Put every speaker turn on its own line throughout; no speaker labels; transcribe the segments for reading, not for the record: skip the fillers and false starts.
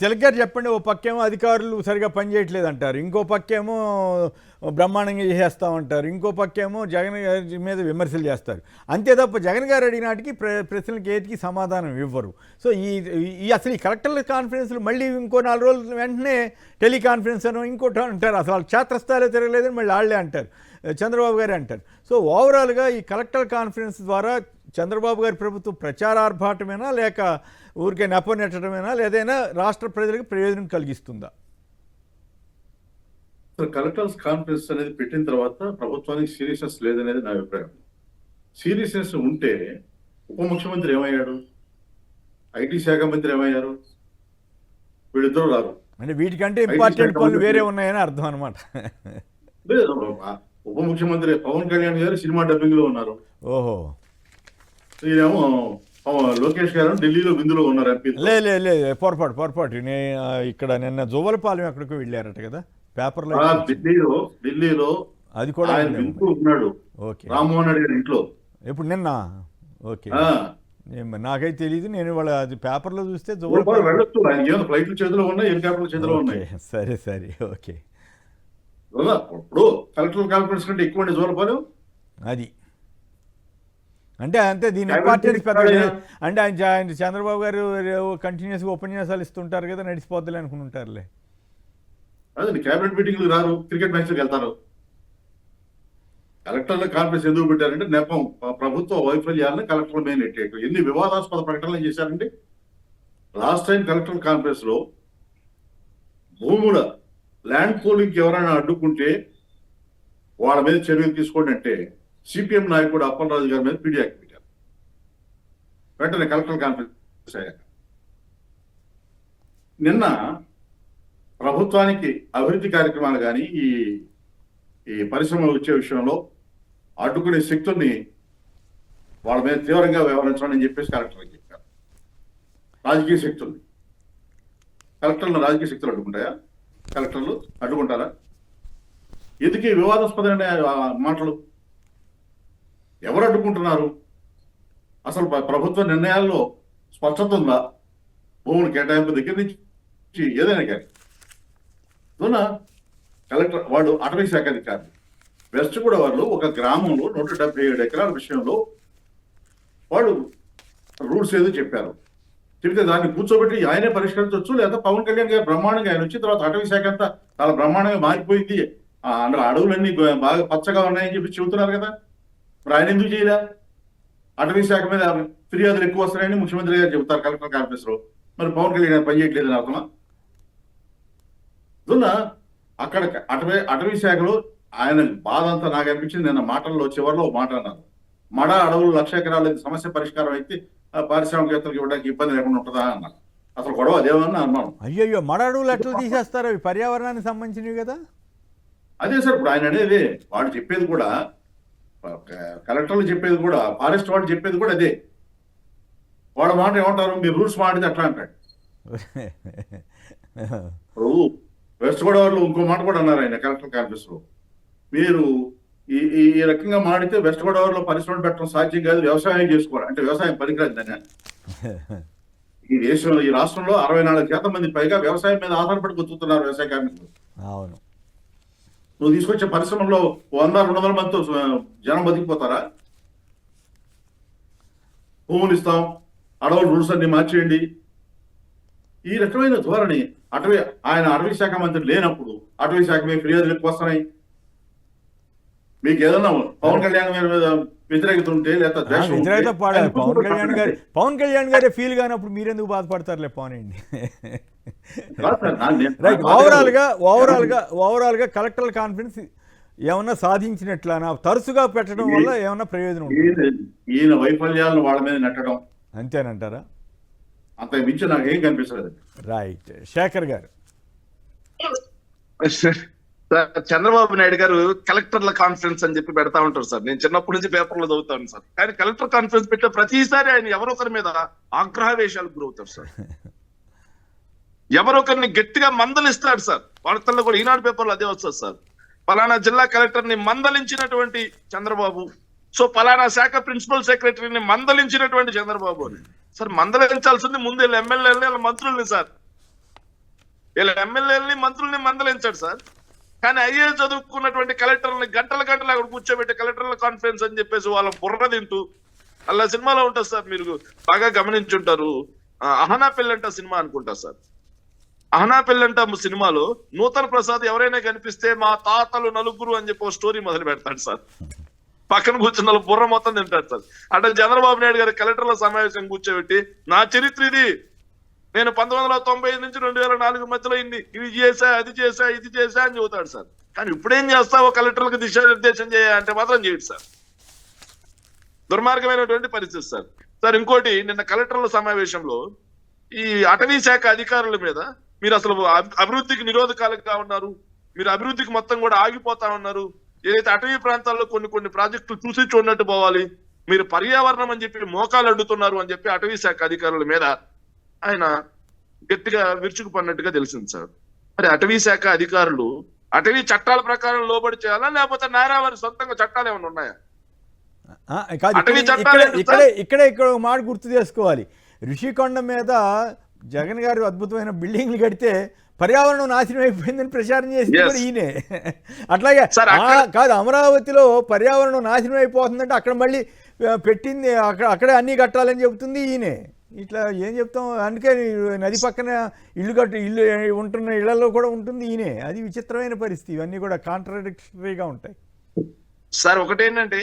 తిలక్ గారు చెప్పండి. ఓ పక్కేమో అధికారులు సరిగా పనిచేయట్లేదు అంటారు, ఇంకో పక్కేమో బ్రహ్మాండంగా చేసేస్తామంటారు, ఇంకో పక్కేమో జగన్ గారి మీద విమర్శలు చేస్తారు. అంతే తప్ప జగన్ గారు అడిగినాటికి ప్రశ్నలకు ఏటికి సమాధానం ఇవ్వరు. సో ఈ అసలు ఈ కలెక్టర్ల కాన్ఫరెన్స్లు మళ్ళీ ఇంకో 4 రోజుల వెంటనే టెలికాన్ఫరెన్స్ అని ఇంకోటి అంటారు. అసలు క్షేత్రస్థాయిలో తిరగలేదని మళ్ళీ వాళ్ళే అంటారు, చంద్రబాబు గారే అంటారు. సో ఓవరాల్గా ఈ కలెక్టర్ కాన్ఫరెన్స్ ద్వారా చంద్రబాబు గారి ప్రభుత్వం ప్రచారార్భాటమేనా, లేక ఊరికే నెపనెట్టడమేనా, లేదైనా రాష్ట్ర ప్రజలకు ప్రయోజనం కలిగిస్తుందా?
కలెక్టర్స్ కాన్ఫరెన్స్ అనేది పెట్టిన తర్వాత ప్రభుత్వానికి సీరియస్నెస్ లేదనేది నా అభిప్రాయం. సీరియస్నెస్ ఉంటే ఉప ముఖ్యమంత్రి ఏమయ్యాడు, ఐటీ శాఖ మంత్రి ఏమయ్యారు? వీళ్ళిద్దరూ రారు.
అంటే వీటికంటే ఇంపార్టెంట్ పనులు వేరే ఉన్నాయని అర్థం అనమాట.
ఉప ముఖ్యమంత్రి పవన్ కళ్యాణ్ గారు సినిమా డబ్బింగ్ లో ఉన్నారు.
ఓహో.
ఈయనేమో లోకేష్ గారు ఢిల్లీలో విందులో ఉన్నారు. ఎంపీ
లేదు, పొరపాటు. ఇక్కడ నిన్న జువ్వలపాలెం ఎక్కడికో వెళ్ళారట కదా పేపర్లో.
ఢిల్లీలో
అది కూడా
ఉన్నాడు. రామ్మోహన్ రెడ్డి గారి ఇంట్లో.
ఇప్పుడు నిన్న. ఓకే, నాకైతే తెలియదు. నేను వాళ్ళ అది పేపర్లో చూస్తే జువ్వలపాలెం
ఫ్లైట్లు చేతిలో ఉన్నాయి, హెలికాప్టర్ల చేతిలో ఉన్నాయి.
సరే ఓకే.
ఇప్పుడు కలెక్టర్ కాన్ఫరెన్స్ కంటే ఎక్కువ జువ్వలపాలెం.
అది అంటే దీని ఇంపార్టెన్స్ పెద్ద. అంటే ఆయన చంద్రబాబు గారు కంటిన్యూస్గా ఉపన్యాసాలు ఇస్తుంటారు కదా, నడిచిపోద్దులే అనుకుంటారులే.
అదే క్యాబినెట్ మీటింగ్లు రారు, క్రికెట్ మ్యాచ్లకు వెళ్తారు. కలెక్టర్ల కాన్ఫరెన్స్ ఎందుకు పెట్టారంటే నెపం ప్రభుత్వ వైఫల్యాలను కలెక్టర్ మీద నెట్టేయటం. ఎన్ని వివాదాస్పద ప్రకటనలు చేశారండి. లాస్ట్ టైం కలెక్టర్ కాన్ఫరెన్స్ లో భూముల ల్యాండ్ పూలింగ్ ఎవరైనా అడ్డుకుంటే వాళ్ళ మీద చర్యలు తీసుకోండి అంటే సిపిఎం నాయకుడు అప్పలరాజు గారి మీద పీడీ యాక్ట్ పెట్టారు. వెంటనే కలెక్టర్ కాన్ఫరెన్స్ అయ్యాక నిన్న ప్రభుత్వానికి అభివృద్ధి కార్యక్రమాలు కానీ ఈ పరిశ్రమలు వచ్చే విషయంలో అడ్డుకునే శక్తుల్ని వాళ్ళ మీద తీవ్రంగా వ్యవహరించాలని అని చెప్పేసి కలెక్టర్కి చెప్పారు. రాజకీయ శక్తుల్ని, కలెక్టర్లను రాజకీయ శక్తులు అడ్డుకుంటాయా? కలెక్టర్లు అడ్డుకుంటారా? ఎందుకు వివాదాస్పదమైన మాటలు? ఎవరు అడ్డుకుంటున్నారు? అసలు ప్రభుత్వ నిర్ణయాల్లో స్పష్టత ఉందా? భూములు కేటాయింపు దగ్గర నుంచి ఏదైనా కానీ కలెక్టర్ వాడు అటవీ శాఖ అధికారి. వెస్ట్ గోదావరిలో ఒక గ్రామంలో 177 ఎకరాల విషయంలో వాడు రూల్స్ ఏదో చెప్పారు. చెప్తే దాన్ని కూర్చోబెట్టి ఆయనే పరిష్కరించవచ్చు, లేదా పవన్ కళ్యాణ్ గారు బ్రహ్మాండంగా ఆయన వచ్చిన తర్వాత అటవీ శాఖ అంతా చాలా బ్రహ్మాండంగా మారిపోయింది, అందులో అడవులన్నీ బాగా పచ్చగా ఉన్నాయని చెప్పి చెబుతున్నారు కదా. మరి ఆయన ఎందుకు చేయలే? అటవీ శాఖ మీద ఫిర్యాదులు ఎక్కువ వస్తున్నాయని ముఖ్యమంత్రి గారు చెబుతారు కలెక్టర్ కాన్ఫరెన్స్ లో. మరి పవన్ కళ్యాణ్ గారు పనిచేయట్లేదని అర్థమా? అక్కడ అటవీ శాఖలో ఆయన బాధ అంతా నాకు అనిపించింది. నిన్న మాటల్లో చివరిలో మాట అన్నారు, మడ అడవులు 1,00,000 ఎకరాలు సమస్య పరిష్కారం అయితే పారిశ్రామికవేత్తలకు ఇవ్వడానికి ఇబ్బంది లేకుండా ఉంటుందా అన్నారు. అసలు గొడవ అదేమన్నా అనుమానం.
అయ్యో, మడ అడవులు ఎట్లా తీసేస్తారు? అవి పర్యావరణానికి సంబంధించినవి కదా.
అదే సార్, ఇప్పుడు ఆయన అనేది వాడు చెప్పేది కూడా, కలెక్టర్లు చెప్పేది కూడా, ఫారెస్ట్ వాడు చెప్పేది కూడా అదే. వాడు మాట ఏమంటారు, మీరు రూల్స్ మాడితే అట్లా అంటాడు. ఇప్పుడు వెస్ట్ గోదావరిలో ఇంకో మాట కూడా అన్నారు ఆయన కలెక్టర్ కాన్ఫరెన్స్ లో, మీరు ఈ రకంగా మాడితే వెస్ట్ గోదావరిలో పరిశ్రమలు పెట్టడం సాధ్యం కాదు, వ్యవసాయం చేసుకోవాలి అంటే వ్యవసాయం పనికిరాదు దాన్ని. ఈ రాష్ట్రంలో 64% మంది పైగా వ్యవసాయం మీద ఆధారపడి బతుకుతున్నారు వ్యవసాయ కార్మికులు.
అవును.
నువ్వు తీసుకొచ్చే పరిశ్రమల్లో 100-200 మందితో జనం బతికిపోతారా? భూములు ఇస్తాం, అడవులు రూల్స్ అన్ని మార్చేయండి, ఈ రకమైన ధోరణి. ఆయన అటవీ శాఖ మంత్రి లేనప్పుడు అటవీ శాఖ మీద ఫిర్యాదులు ఎక్కువ వస్తున్నాయి. మీకు ఏదన్నా పవన్ కళ్యాణ్ గారి మీద వ్యతిరేకత ఉంటే లేదా
పవన్ కళ్యాణ్ గారే ఫీల్ కానప్పుడు మీరెందుకు బాధపడతారులే, పోనండి. రైట్. ఓవరాల్ గా కలెక్టర్ కాన్ఫరెన్స్ ఏమన్నా సాధించినట్లనా? తరచుగా పెట్టడం వల్ల ఏమన్నా ప్రయోజనం?
ఈయన వైఫల్యాలను వాళ్ళ మీద నెట్టడం
అంతేనంటారా?
అంత మించి నాకేం కనిపిస్తుంది.
రైట్. శేఖర్ గారు.
చంద్రబాబు నాయుడు గారు కలెక్టర్ల కాన్ఫరెన్స్ అని చెప్పి పెడతా ఉంటారు సార్. నేను చిన్నప్పటి నుంచి పేపర్లో చదువుతాను సార్. కానీ కలెక్టర్ కాన్ఫరెన్స్ పెట్టే ప్రతిసారి ఆయన ఎవరొకరి మీద ఆగ్రహవేశాలకు గురవుతారు సార్. ఎవరొకరిని గట్టిగా మందలిస్తాడు సార్. వార్తల్లో కూడా ఈనాడు పేపర్లో అదే వస్తుంది సార్. పలానా జిల్లా కలెక్టర్ ని మందలించినటువంటి చంద్రబాబు, సో పలానా శాఖ ప్రిన్సిపల్ సెక్రటరీని మందలించినటువంటి చంద్రబాబు అని. సార్ మందలించాల్సింది ముందు ఎమ్మెల్యేలని, మంత్రుల్ని సార్. వీళ్ళ ఎమ్మెల్యేలని మంత్రుల్ని మందలించాడు సార్. కానీ ఐఏఎస్ చదువుకున్నటువంటి కలెక్టర్ని గంటల అక్కడ కూర్చోబెట్టి కలెక్టర్ల కాన్ఫరెన్స్ అని చెప్పేసి వాళ్ళ బుర్ర తింటూ అలా సినిమాలో ఉంటుంది సార్, మీరు బాగా గమనించుంటారు. అహనా పెళ్ళంట సినిమా అనుకుంటా సార్. అహనా పెళ్ళంట సినిమాలో నూతన్ ప్రసాద్ ఎవరైనా కనిపిస్తే మా తాతలు నలుగురు అని చెప్పి ఒక స్టోరీ మొదలు పెడతాడు సార్. పక్కన కూర్చున్న వాళ్ళు బుర్ర మొత్తం తింటాడు సార్. అంటే చంద్రబాబు నాయుడు గారి కలెక్టర్ల సమావేశం కూర్చోబెట్టి నా చరిత్ర ఇది, నేను 1995 నుంచి 2004 మధ్యలో ఇది చేశా, అది చేశా, ఇది చేశా అని చెబుతాడు సార్. కానీ ఇప్పుడేం చేస్తావో కలెక్టర్లకు దిశానిర్దేశం చేయాలంటే మాత్రం చేయడు సార్. దుర్మార్గమైనటువంటి పరిస్థితి సార్. సార్ ఇంకోటి, నిన్న కలెక్టర్ల సమావేశంలో ఈ అటవీ శాఖ అధికారుల మీద మీరు అసలు అభివృద్ధికి నిరోధకాలుగా ఉన్నారు, మీరు అభివృద్ధికి మొత్తం కూడా ఆగిపోతా ఉన్నారు, ఏదైతే అటవీ ప్రాంతాల్లో కొన్ని ప్రాజెక్టులు చూసి చూడనట్టు పోవాలి, మీరు పర్యావరణం అని చెప్పి మోకాలు అడ్డుతున్నారు అని చెప్పి అటవీ శాఖ అధికారుల మీద ఆయన గట్టిగా విరుచుకుపడినట్టుగా తెలిసింది సార్. మరి అటవీ శాఖ అధికారులు అటవీ చట్టాల ప్రకారం లోబడి చేయాలా, లేకపోతే నారావారి సొంతంగా చట్టాలు ఏమైనా ఉన్నాయా?
ఇక్కడ మాట గుర్తు చేసుకోవాలి. ఋషికొండ మీద జగన్ గారు అద్భుతమైన బిల్డింగ్లు కడితే పర్యావరణం నాశనం అయిపోయిందని ప్రచారం చేసింది కూడా ఈయనే. అట్లాగే కాదు, అమరావతిలో పర్యావరణం నాశనం అయిపోతుందంటే అక్కడ మళ్ళీ పెట్టింది అక్కడే అన్నీ కట్టాలని చెబుతుంది ఈయనే. ఇట్లా ఏం చెప్తాం, అందుకే నది పక్కన ఇల్లు ఉంటున్న ఇళ్లలో కూడా ఉంటుంది ఈయనే. అది విచిత్రమైన పరిస్థితి. ఇవన్నీ కూడా కాంట్రాడిక్టరీగా ఉంటాయి
సార్. ఒకటేంటంటే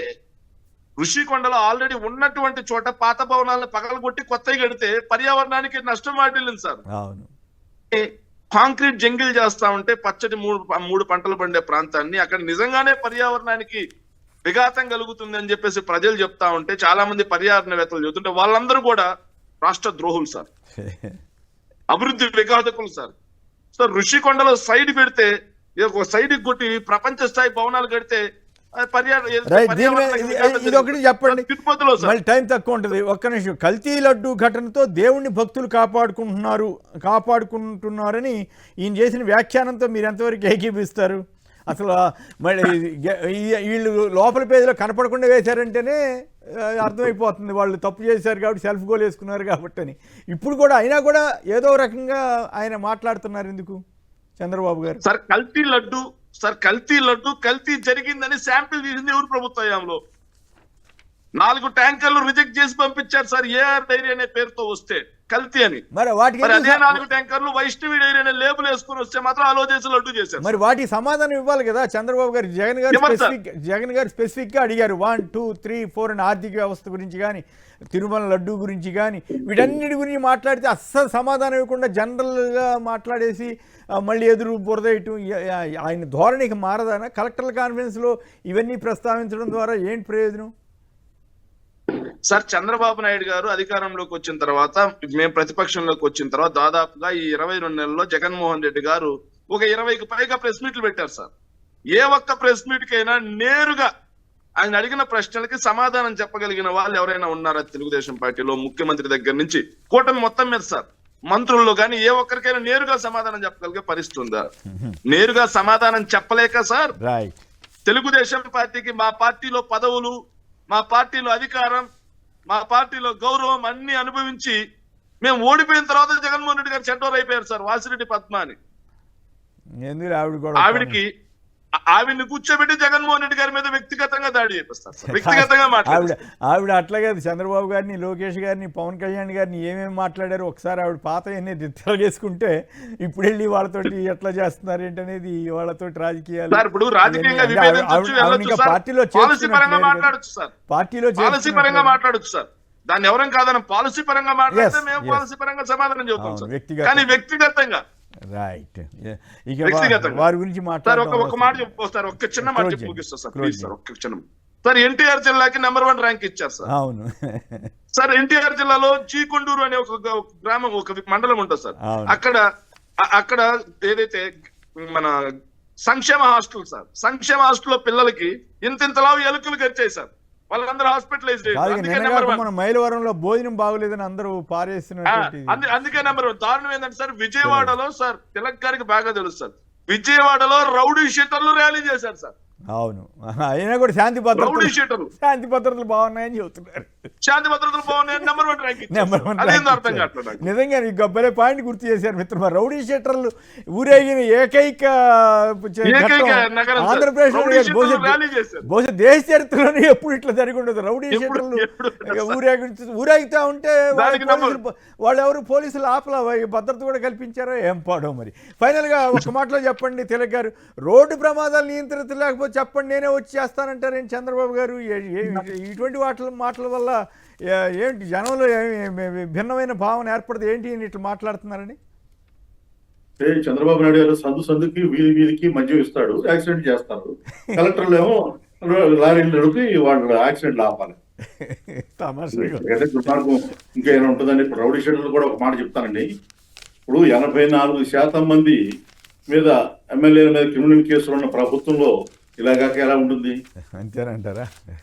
ఋషికొండలో ఆల్రెడీ ఉన్నటువంటి చోట పాత భవనాలను పగలగొట్టి కొత్తవి కడితే పర్యావరణానికి నష్టం వాటిల్లింది సార్.
అవును,
కాంక్రీట్ జంగిల్ చేస్తా ఉంటే పచ్చటి మూడు పంటలు పండే ప్రాంతాన్ని అక్కడ నిజంగానే పర్యావరణానికి విఘాతం కలుగుతుంది అని చెప్పేసి ప్రజలు చెప్తా ఉంటే, చాలా మంది పర్యావరణవేత్తలు చెబుతుంటే వాళ్ళందరూ కూడా రాష్ట్ర ద్రోహులు సార్, అభివృద్ధి విఘాతకులు సార్. సార్ ఋషికొండలో సైడ్ పెడితే, సైడ్ కొట్టి ప్రపంచ స్థాయి భవనాలు కడితే
ఇది ఒకటి చెప్పండి, మళ్ళీ టైం తక్కువ ఉంటుంది. ఒక్క నిమిషం. కల్తీ లడ్డు ఘటనతో దేవుణ్ణి భక్తులు కాపాడుకుంటున్నారని ఈయన చేసిన వ్యాఖ్యానంతో మీరు ఎంతవరకు ఏకీపిస్తారు? అసలు మళ్ళీ వీళ్ళు లోపల పేజీలో కనపడకుండా వేశారంటేనే అర్థమైపోతుంది వాళ్ళు తప్పు చేశారు కాబట్టి, సెల్ఫ్ గోల్ వేసుకున్నారు కాబట్టి అని. ఇప్పుడు కూడా అయినా కూడా ఏదో రకంగా ఆయన మాట్లాడుతున్నారు ఎందుకు చంద్రబాబు గారు?
సార్ కల్తీ లడ్డు కల్తీ జరిగిందని శాంపిల్ తీసింది ఎవరు ప్రభుత్వంలో? 4 ట్యాంకర్లు రిజెక్ట్ చేసి పంపించారు సార్, ఏఆర్ డైరీ అనే పేరుతో వస్తే కల్తీ అని. మరి అదే 4 ట్యాంకర్లు వైష్ణవి డైరీ అనే లేబుల్ వేసుకుని వస్తే మాత్రం అలో చేసి లడ్డు చేశారు.
మరి వాటికి సమాధానం ఇవ్వాలి కదా చంద్రబాబు గారు. జగన్ గారు స్పెసిఫిక్ గా అడిగారు 1, 2, 3, 4 అని ఆర్థిక వ్యవస్థ గురించి కానీ, తిరుమల లడ్డు గురించి కానీ, వీటన్నిటి గురించి మాట్లాడితే అస్సలు సమాధానం ఇవ్వకుండా జనరల్గా మాట్లాడేసి మళ్ళీ ఎదురు బురదేయటం. ఆయన ధోరణికి మారదానా? కలెక్టర్ల కాన్ఫరెన్స్లో ఇవన్నీ ప్రస్తావించడం ద్వారా ఏంటి ప్రయోజనం?
సార్ చంద్రబాబు నాయుడు గారు అధికారంలోకి వచ్చిన తర్వాత, మేము ప్రతిపక్షంలోకి వచ్చిన తర్వాత దాదాపుగా ఈ 22 నెలల్లో జగన్మోహన్ రెడ్డి గారు ఒక 20కి పైగా ప్రెస్ మీట్లు పెట్టారు సార్. ఏ ఒక్క ప్రెస్ మీట్ కైనా నేరుగా ఆయన అడిగిన ప్రశ్నలకి సమాధానం చెప్పగలిగిన వాళ్ళు ఎవరైనా ఉన్నారా తెలుగుదేశం పార్టీలో? ముఖ్యమంత్రి దగ్గర నుంచి కూటమి మొత్తం మీద సార్, మంత్రుల్లో కానీ ఏ ఒక్కరికైనా నేరుగా సమాధానం చెప్పగలిగే పరిస్థితి ఉందా? నేరుగా సమాధానం చెప్పలేక సార్ తెలుగుదేశం పార్టీకి మా పార్టీలో పదవులు, మా పార్టీలో అధికారం, మా పార్టీలో గౌరవం అన్ని అనుభవించి మేము ఓడిపోయిన తర్వాత జగన్మోహన్ రెడ్డి గారు చెడ్డోరు అయిపోయారు సార్. వాసిరెడ్డి పద్మ అని ఆవిడ్ని కూర్చోబెట్టి జగన్మోహన్ రెడ్డి గారి మీద వ్యక్తిగతంగా దాడి చేపిస్తారు, వ్యక్తిగతంగా మాట్లాడారు.
ఆవిడ అట్లాగే చంద్రబాబు గారిని, లోకేష్ గారిని, పవన్ కళ్యాణ్ గారిని ఏమేమి మాట్లాడారు ఒకసారి ఆవిడ పాత ఎన్ని తిరగేసుకుంటే ఇప్పుడు వెళ్ళి వాళ్ళతోటి ఎట్లా చేస్తున్నారు ఏంటనేది వాళ్ళతో రాజకీయాలు.
ఇప్పుడు రాజకీయంగా పాలసీ పరంగా మాట్లాడచ్చు సార్, దాన్ని ఎవరం కాదని పాలసీ పరంగా మాట్లాడితే మేము పాలసీ పరంగా సమాధానం చెబుతాం సార్, కానీ వ్యక్తిగతంగా
రైట్. ఇక వారి గురించి
ఒక మాట చెప్పుకోస్తారు, ఒక్క చిన్న మాట చెప్పి ముగిస్తా సార్ ప్లీజ్ సార్. ఒక్క చిన్న సార్, ఎన్టీఆర్ జిల్లాకి నెంబర్ 1 ర్యాంక్ ఇచ్చారు సార్.
అవును
సార్, ఎన్టీఆర్ జిల్లాలో చీకొండూరు అనే ఒక గ్రామం, ఒక మండలం ఉంటుంది సార్. అక్కడ ఏదైతే మన సంక్షేమ హాస్టల్ సార్, సంక్షేమ హాస్టల్లో పిల్లలకి ఇంతలా ఎలుకలు గరిచాయి సార్, వాళ్ళందరూ హాస్పిటలైజ్.
మైలవరంలో భోజనం బాగోలేదని అందరూ పారేస్తున్నారు.
అందుకే నెంబర్ 1. దారుణం ఏంటంటే సార్, విజయవాడలో సార్ తిలక్ గారికి బాగా తెలుసు సార్, విజయవాడలో రౌడీ షీటర్లు ర్యాలీ చేశారు సార్.
అవును, అయినా కూడా శాంతి భద్రతలు బాగున్నాయని చెబుతున్నారు.
శాంతి భద్రతలు బాగున్నాయి నెంబర్ 1 ర్యాంక్
నెంబర్ వన్
అదేందో అర్థం
ర్యాంక్
కావట్లేదు నాకు.
నిజంగా ఈ గబ్బలే పాయింట్ గుర్తు చేశారు మిత్రమా. రౌడీ షీటర్లు ఊరేగిన ఏకైక
ఏకైక నగరం సార్.
ఆంధ్రప్రదేశ్
రౌడీ షీటర్లు ర్యాలీ చేశారు.
బహుశా దేశ చరిత్రలోనే ఎప్పుడు ఇట్లా జరిగి ఉండదు. రౌడీ షీటర్లు ఊరేగుతా ఉంటే
దానికి
వాళ్ళు ఎవరు పోలీసులు ఆపలా, భద్రత కూడా కల్పించారో ఏం పాడో మరి. ఫైనల్ గా ఒక మాటలో చెప్పండి తిలక్ గారు, రోడ్డు ప్రమాదాలు నియంత్రించలేకపోతే చెప్పండి నేనే వచ్చి చేస్తానంటారేంటి చంద్రబాబు గారు? ఇటువంటి మాటల వల్ల ఏంటి జనంలో భిన్నమైన భావన ఏర్పడదు ఏంటి ఇట్లా మాట్లాడుతున్నారని?
చంద్రబాబు నాయుడు గారు సందుకి వీధికి మద్యం ఇస్తాడు, యాక్సిడెంట్ చేస్తారు. కలెక్టర్లు ఏమో లారీలు నడిపి వాళ్ళు యాక్సిడెంట్లు ఆపాలి.
తమాషాగా
అంటే దుర్మార్గం ఇంకేమైనా ఉంటుందండి. ఇప్పుడు రౌడీ షీటర్లు కూడా ఒక మాట చెప్తానండి. ఇప్పుడు 84% మంది మీద ఎమ్మెల్యేల మీద క్రిమినల్ కేసులు ఉన్న ప్రభుత్వంలో ఇలాగాక ఎలా ఉంటుంది?
అంతేనంటారా?